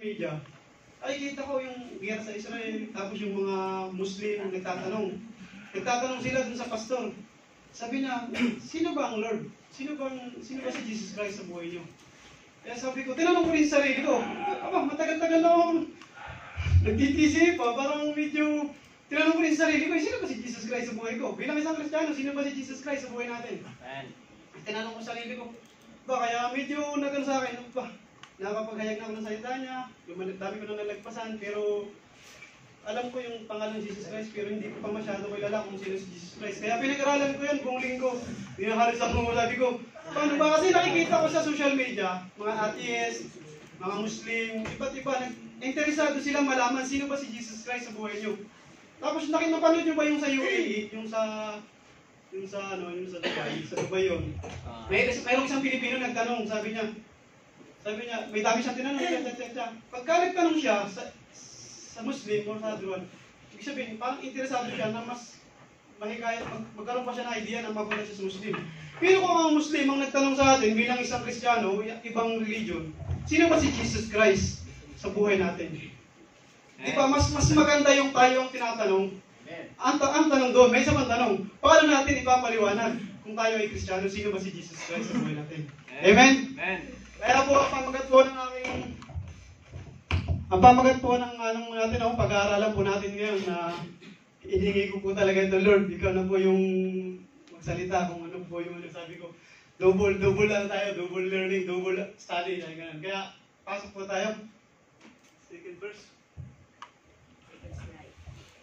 media, ay kita ko yung gera sa Israel, tapos yung mga Muslim nagtatanong sila dun sa pastor. Sabi niya, sino ba ang Lord? Sino ba si Jesus Christ sa buhay niyo? Kaya sabi ko, tinanong ko rin sa sarili ko, matagal-tagal na akong nagtitisi pa, parang medyo, tinanong ko rin sa sarili ko, sino ba si Jesus Christ sa buhay ko? Bilang isang Kristiyano, sino ba si Jesus Christ sa buhay natin? Tinanong ko sa sarili ko, kaya medyo nagan sa akin, nakapaghayag na ako ng salita niya, dami ko na nalagpasan, pero alam ko yung pangalan ng Jesus Christ, pero hindi ko pa masyado kilala kung sino si Jesus Christ. Kaya pinag-aralan ko yan buong linggo. Halos ako sabi ko, paano ba? Kasi nakikita ko sa social media, mga atheist, mga Muslim, iba't iba, interesado sila malaman sino ba si Jesus Christ sa buhay nyo. Tapos napanood nyo ba yung sa UAE, yung sa Dubai yun. Mayroong isang Pilipino nagtanong, sabi niya, may dami siyang tinanong, pagka nagtanong siya sa Muslim o sa Duran, ibig sabihin, parang interesado siya na mas mahikayat, magkaroon pa siya ng idea na mapunta siya sa Muslim. Pero kung ang Muslim ang nagtanong sa atin bilang isang Kristiyano, ibang religion, sino ba si Jesus Christ sa buhay natin? Di ba, mas maganda yung tayo ang tinatanong. Ang tanong doon, may isang tanong, paano natin ipapaliwanag kung tayo ay Kristiyano, sino ba si Jesus Christ sa buhay natin? Amen? Amen. Kaya po, ang pamagat po ng pag-aaralan po natin ngayon na iningi ko po talaga ito, Lord, ikaw na po yung magsalita kung ano po yung sabi ko. Double lang tayo, double learning, double study, ganun. Kaya, pasok po tayo. Second verse.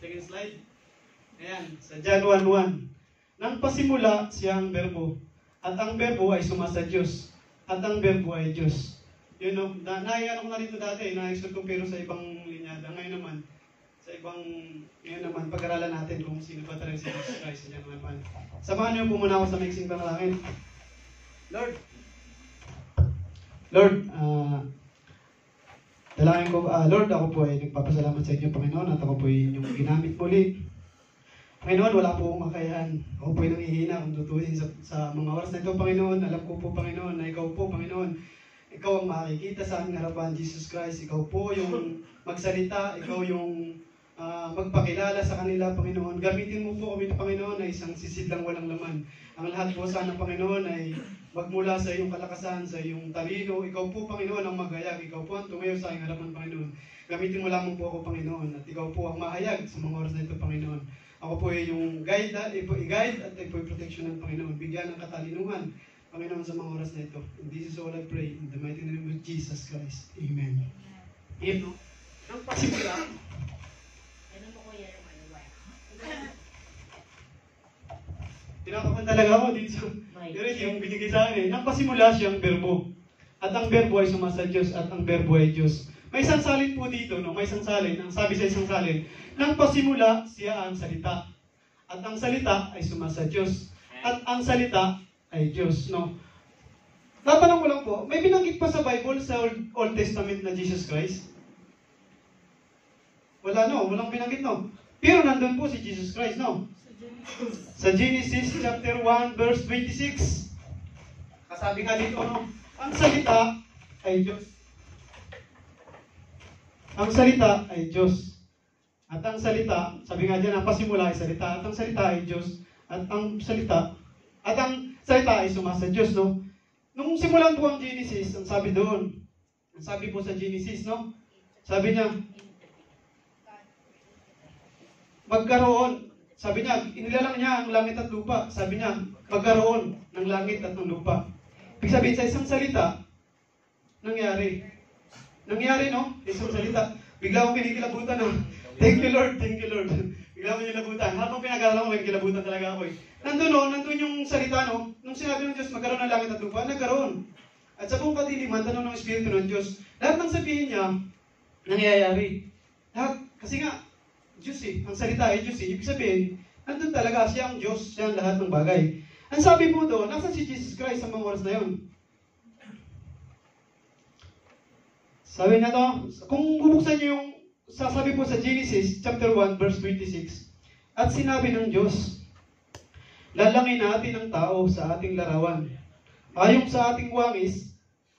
Second slide. Ayan, sa John 1:1. Nang pasimula siyang berbo, at ang berbo ay sumasa Diyos. At ang verbo ay Diyos. Yun o, naiyan ko na rito dati, na-explain ko pero sa ibang linyada. Ngayon naman, pag-aralan natin kung sino ba talaga si Jesus Christ. Samahan niyo po muna ako sa mixing panalangin. Lord, dalangin ko, Lord, ako po ay nagpapasalamat sa inyo, Panginoon, at ako po ay inyong ginamit muli. Panginoon, wala po akong makayahan. Ako po ay nanghihina kung tutusin sa mga oras na ito, Panginoon. Alam ko po, Panginoon, na ikaw po, Panginoon, ikaw ang makikita sa aming harapan, Jesus Christ. Ikaw po yung magsalita, ikaw yung magpakilala sa kanila, Panginoon. Gamitin mo po kami, Panginoon, na isang sisidlang walang laman. Ang lahat po sana, Panginoon, ay magmula sa iyong kalakasan, sa iyong talino. Ikaw po, Panginoon, ang maghayag. Ikaw po ang tumayo sa aming harapan, Panginoon. Gamitin mo lamang po ako, Panginoon, at ikaw po ang mahayag sa mga oras na ito, Panginoon. Ako po ay yung guide at ay protection ng Panginoon. Bigyan ng katalinuhan, Panginoon, sa mga oras na ito. And this is all I pray in the mighty name of Jesus Christ. Amen. Amen. Nang pasimula, tinakapan talaga ako dito. Pero yung binigay sa akin, nang pasimula siyang berbo. At ang berbo ay sumasa Diyos at ang berbo ay Diyos. May isang salin po dito, no? May isang salin. Ang sabi sa isang salin, nang pasimula siya ang salita. At ang salita ay sumasa Diyos. At ang salita ay Diyos, no? Tatanong ko lang po, may binanggit pa sa Bible sa Old Testament na Jesus Christ? Wala, no? Walang binanggit, no? Pero nandun po si Jesus Christ, no? Sa Genesis chapter 1 verse 26. Kasabi nga dito, no? Ang salita ay Diyos. Ang salita ay Diyos. At ang salita, sabi nga dyan, ang pasimula ay salita. At ang salita ay Diyos. At ang salita ay sumasa Diyos, no? Nung simulan po ang Genesis, ang sabi doon, ang sabi po sa Genesis, no? Sabi niya, magkaroon, sabi niya, inilalang niya ang langit at lupa. Sabi niya, magkaroon ng langit at ng lupa. Ibig sabihin, sa isang salita, nangyari, no? Isang salita. Bigla akong kinikilabutan, no? Thank you, Lord. Bigla akong kinikilabutan. Habang pinag-aralan ko, may kilabutan talaga ako, eh. Nandun yung salita, no? Nung sinabi ng Diyos, magkaroon ng langit at lupa, nagkaroon. At sa buong kadiliman, tanong ng Espiritu ng Diyos, lahat ng sabihin niya, nangyayari. Lahat, kasi nga, Diyos eh. Ang salita ay Diyos eh. Ibig sabihin, nandun talaga, siya ang Diyos, siya ang lahat ng bagay. Ang sabi po doon, nasa si Jesus Christ sa mga oras na yun? Sabi na to, kung bubuksan niyo yung sasabi po sa Genesis chapter 1 verse 26, at sinabi ng Diyos, lalangin natin ang tao sa ating larawan, ayon sa ating wangis,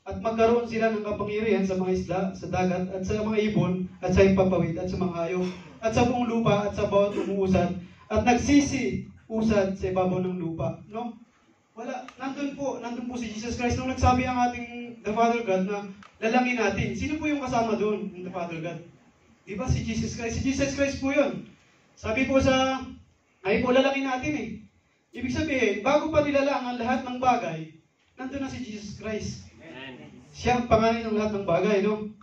at magkaroon sila ng kapangyarihan sa mga isla, sa dagat, at sa mga ibon, at sa ipapawid, at sa mga hayop, at sa buong lupa, at sa bawat umuusad, at nagsisi-usad sa ibabaw ng lupa. No? Wala. Nandun po si Jesus Christ. Nung nagsabi ang ating The Father God na lalangin natin, sino po yung kasama doon ng The Father God? Di ba si Jesus Christ? Si Jesus Christ po yun. Sabi po ay po lalangin natin eh. Ibig sabihin, bago pa nilalang ang lahat ng bagay, nandun na si Jesus Christ. Siya ang pangalan ng lahat ng bagay, no?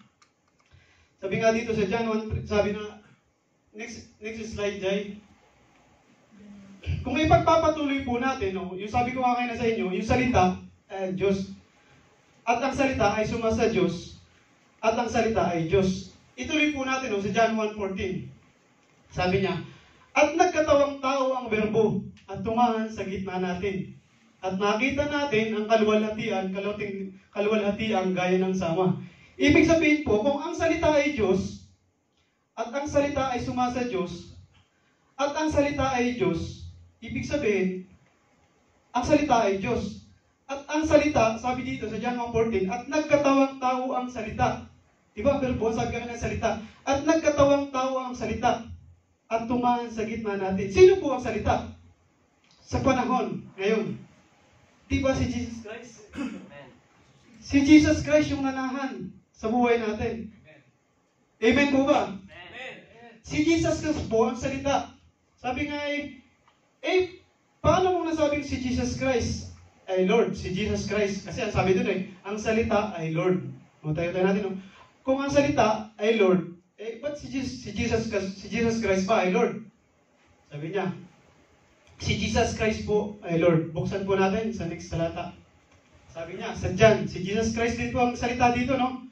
Sabi nga dito sa John 1, sabi na, next slide, Jai. Kung ipagpapatuloy po natin, no, yung sabi ko nga kayo na sa inyo, yung salita, Diyos, at ang salita ay sumasa Diyos, at ang salita ay Diyos. Ituloy po natin, no, sa John 1:14. Sabi niya, at nagkatawang tao ang berbo, at tumahan sa gitna natin. At nakita natin ang kaluwalhatian gaya ng sama. Ibig sabihin po, kung ang salita ay Diyos, at ang salita ay sumasa Diyos, at ang salita ay Diyos, ibig sabihin, ang salita ay Diyos. At ang salita, sabi dito sa John 1:14, at nagkatawang tao ang salita. Diba, verbo, sabi ka ng salita. At nagkatawang tao ang salita. At tumahan sa gitna natin. Sino po ang salita? Sa panahon, ngayon. Diba si Jesus Christ? Si Jesus Christ yung nanahan sa buhay natin. Amen po ba? Si Jesus Christ po ang salita. Sabi nga paano mo nasabing si Jesus Christ ay Lord? Si Jesus Christ, kasi ang sabi doon ang salita ay Lord. Tayo natin, no? Kung ang salita ay Lord, ba't si Jesus Christ pa ay Lord? Sabi niya, si Jesus Christ po ay Lord. Buksan po natin sa next talata. Sabi niya, sa John, si Jesus Christ din po ang salita dito, no?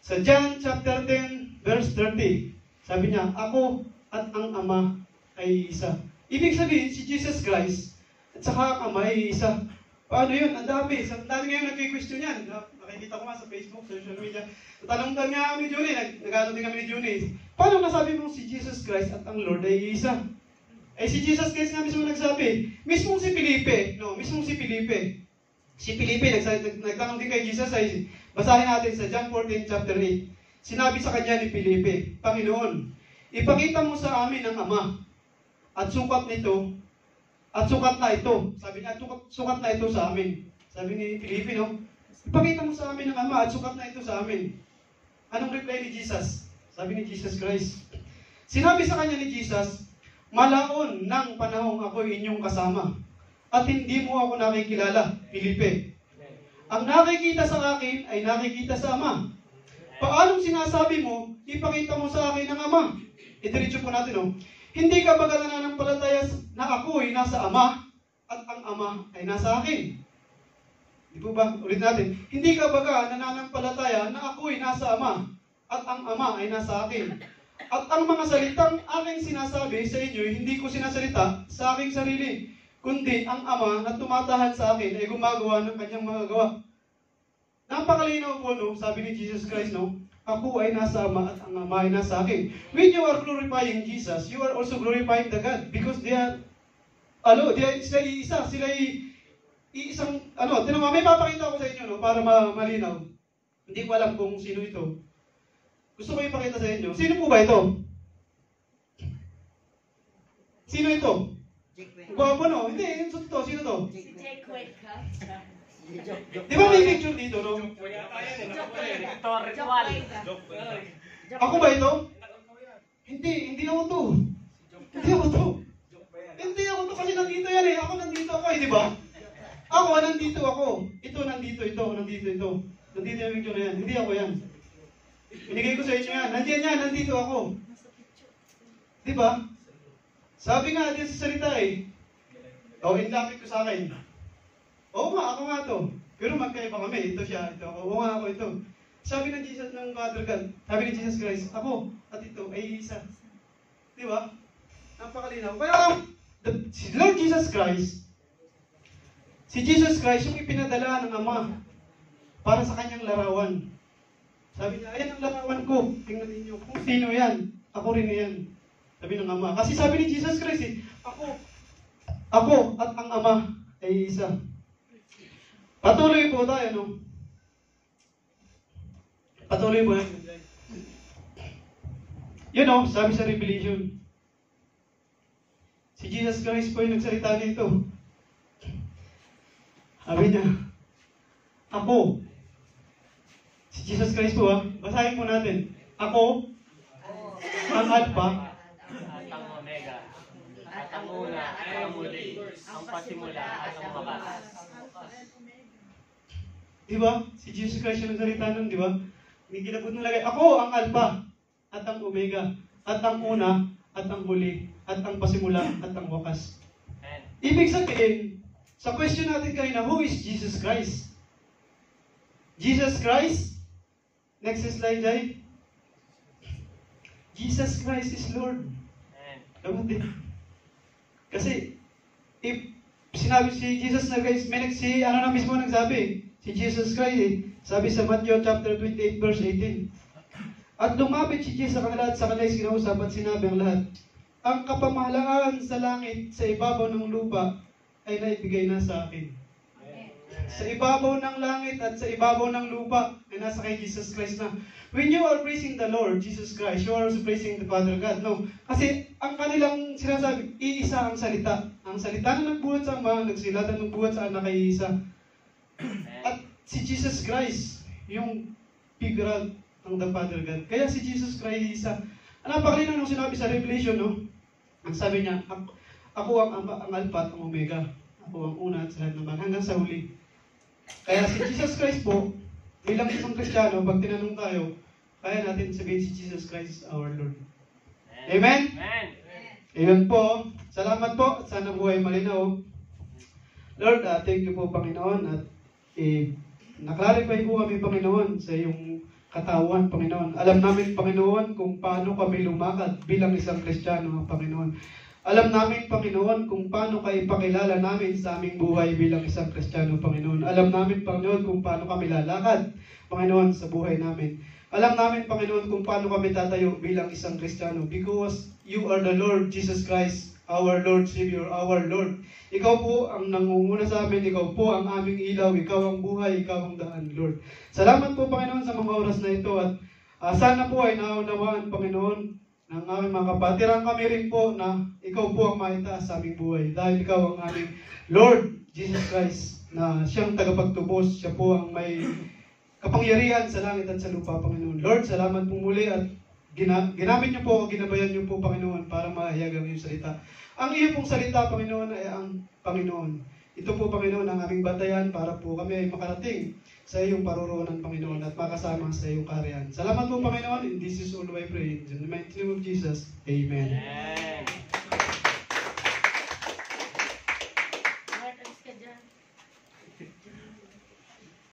Sa John chapter 10, verse 30, sabi niya, ako at ang Ama ay isa. Ibig sabihin, si Jesus Christ at saka ang Ama ay isa. Paano yun? Ang dami. Ang dami ngayon nag-question yan. Nakikita ko nga sa Facebook, social media. Tatanong-tan nga kami ni Junie. Nag-ano din kami ni Junie. Paano nasabi mong si Jesus Christ at ang Lord ay isa? Si Jesus Christ nga mismo nagsabi. Mismong si Felipe. Si Felipe, nagtanong din kay Jesus. Basahin natin sa John 14, chapter 8. Sinabi sa kanya ni Felipe, Panginoon, ipakita mo sa amin ang Ama. At sukat na ito. Sabi niya, sukat na ito sa amin. Sabi ni Felipe, no? Ipakita mo sa amin ang Ama at sukat na ito sa amin. Anong reply ni Jesus? Sabi ni Jesus Christ. Sinabi sa kanya ni Jesus, malaon ng panahong ako inyong kasama. At hindi mo ako nakikilala, Felipe. Ang nakikita sa akin ay nakikita sa Ama. Paanong sinasabi mo, ipakita mo sa akin ang Ama? Itiritso po natin, no? Hindi ka baga nananampalataya na ako ay nasa Ama at ang Ama ay nasa akin? Di po ba? Ulit natin. Hindi ka baga nananampalataya na ako ay nasa Ama at ang Ama ay nasa akin? At ang mga salitang aking sinasabi sa inyo, hindi ko sinasalita sa aking sarili, kundi ang Ama na tumatahan sa akin ay gumagawa ng kanyang mga gawa. Napakalinaw po, no? Sabi ni Jesus Christ, no? Ako ay nasa Ama at ang Ama ay nasa akin. When you are glorifying Jesus, you are also glorifying the God because sila iisa. Sila iisang, may papakita ko sa inyo, no? Para malinaw. Hindi ko alam kung sino ito. Gusto ko ipakita sa inyo. Sino po ba ito? Sino ito? Gwapo, no? Hindi, sino to? Si Jake Whitcup. Di ba may picture dito, no? Ako ba ito? Hindi ako to. Hindi ako to kasi nandito yan eh. Ako nandito ako eh, di ba? Ako, nandito ako. Ito, nandito. Nandito yung picture na yan. Hindi ako yan. Binigay ko sa inyo yan. Nandito ako. Di ba? Sabi nga din sa salita eh. Inlapit ko sa akin. Oo nga, ako nga to. Pero magkaiba kami. Ito siya, ito ako. Oo nga ako ito. Sabi ng Jesus ng Father God, sabi ni Jesus Christ, ako at ito ay isa. Di ba? Napakalinaw. Kaya si Lord Jesus Christ, yung ipinadala ng Ama para sa kanyang larawan. Sabi niya, ayan ang larawan ko. Tingnan ninyo. Kung sino yan, ako rin yan. Sabi ng Ama. Kasi sabi ni Jesus Christ, ako at ang Ama ay isa. Patuloy po tayo, no? Patuloy mo. Yun o, sabi sa Revelation. Si Jesus Christ po yung nagsalita nito. Sabi niya, ako. Si Jesus Christ po basahin po natin. Ako, ang Alpha, At ang Omega, at ang una, at ang muli, ang pasimula, at ang wakas. Diba? Si Jesus Christ yung nagsalita nun, diba? May ginabot ng lagay, ako ang Alpha, at ang Omega, at ang una, at ang huli, at ang pasimula, at ang wakas. Amen. Ibig sabihin, sa question natin kanina, who is Jesus Christ? Jesus Christ? Next slide, Jai. Jesus Christ is Lord. Amen. Kapatid. Kasi, if sinabi si Jesus na guys, ano na mismo nagsabi? Si Jesus Christ sabi sa Matthew chapter 28 verse 18. At lumapit si Jesus sa kanila at sa kanila kinausap at sinabi ang lahat. Ang kapamahalaan sa langit, sa ibabaw ng lupa, ay naibigay na sa akin. Sa ibabaw ng langit at sa ibabaw ng lupa, ay nasa kay Jesus Christ na. When you are praising the Lord, Jesus Christ, you are also praising the Father God. No. Kasi ang kanilang sinasabi, iisa ang salita. Ang salita na nagbuhat sa Ama, nagsilata ng buhat sa anak ay isa. At si Jesus Christ, yung figure ng the Father God. Kaya si Jesus Christ isa. Napakalinaw nung sinabi sa Revelation, no? Ang sabi niya, ako ang Alpha at ang Omega. Ako ang una at sa lahat ng bagay, hanggang sa huli. Kaya si Jesus Christ po, bilang isang Kristiyano, pag tinanong tayo, kaya natin sabihin si Jesus Christ our Lord. Amen? Amen. Amen po. Salamat po. Sana buhay malinaw. Lord, thank you po, Panginoon. At naklarify po kami, Panginoon, sa iyong katawan, Panginoon. Alam namin, Panginoon, kung paano kami lumakad bilang isang Kristiyano, Panginoon. Alam namin, Panginoon, kung paano kayo ipakilala namin sa aming buhay bilang isang Kristiyano, Panginoon. Alam namin, Panginoon, kung paano kami lalakad, Panginoon, sa buhay namin. Alam namin, Panginoon, kung paano kami tatayo bilang isang Kristiyano because you are the Lord Jesus Christ, our Lord, Savior, our Lord. Ikaw po ang nangunguna sa amin, ikaw po ang aming ilaw, ikaw ang buhay, ikaw ang daan, Lord. Salamat po, Panginoon, sa mga oras na ito at sana po ay naunawaan, Panginoon, ng aming mga kapatiran kami rin po na ikaw po ang maitaas sa aming buhay dahil ikaw ang aming Lord Jesus Christ na siyang tagapagtubos, siya po ang may kapangyarihan sa langit at sa lupa, Panginoon. Lord, salamat po muli at ginamit niyo po, ginabayan niyo po, Panginoon, para mahayag ang iyong salita. Ang iyong pong salita, Panginoon, ay ang Panginoon. Ito po, Panginoon, ang aming batayan para po kami ay makarating sa iyong paruroonan, Panginoon, at makasama sa iyong kaharian. Salamat po, Panginoon. In this is all I pray. In the mighty name of Jesus. Amen. Amen.